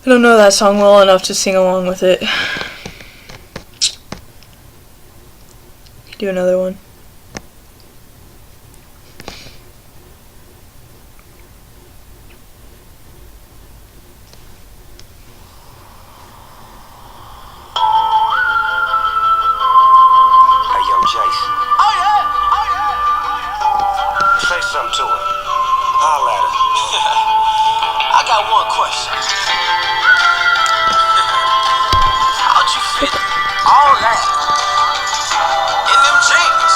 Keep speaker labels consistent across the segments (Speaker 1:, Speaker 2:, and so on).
Speaker 1: I don't know that song well enough to sing along with it. Do another one.
Speaker 2: Say something to her. Holla at her. I got one question. How'd you fit all that in them jeans?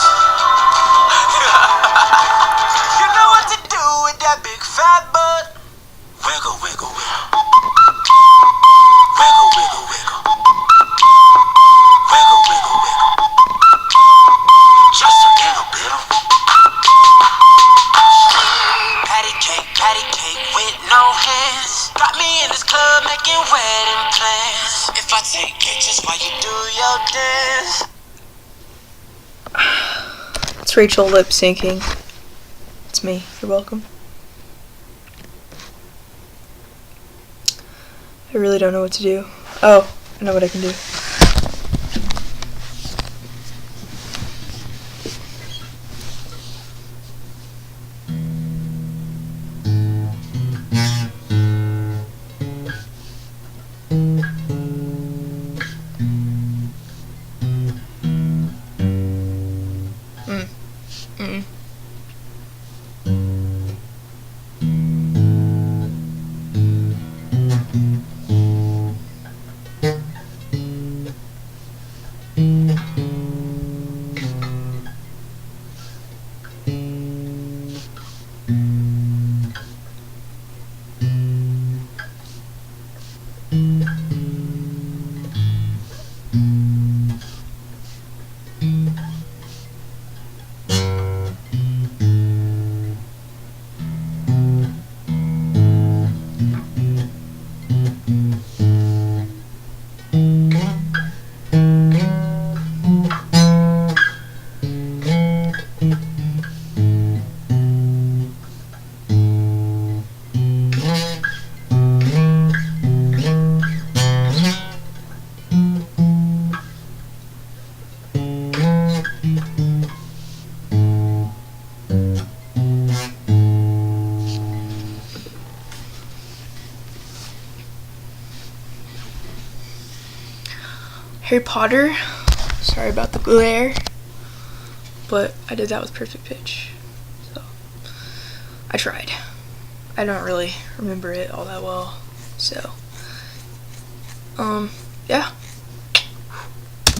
Speaker 2: You know what to do with that big fat butt. Wiggle, wiggle, wiggle. Wiggle, wiggle, wiggle. Wiggle, wiggle, wiggle. Just a little bit of patty cake with no hands. Got me in this club making wedding plans. If I take pictures while you do your dance.
Speaker 1: It's Rachel lip syncing. It's me. You're welcome. I really don't know what to do. Oh, I know what I can do. Harry Potter. Sorry about the glare, but I did that with perfect pitch. So I tried. I don't really remember it all that well. So yeah.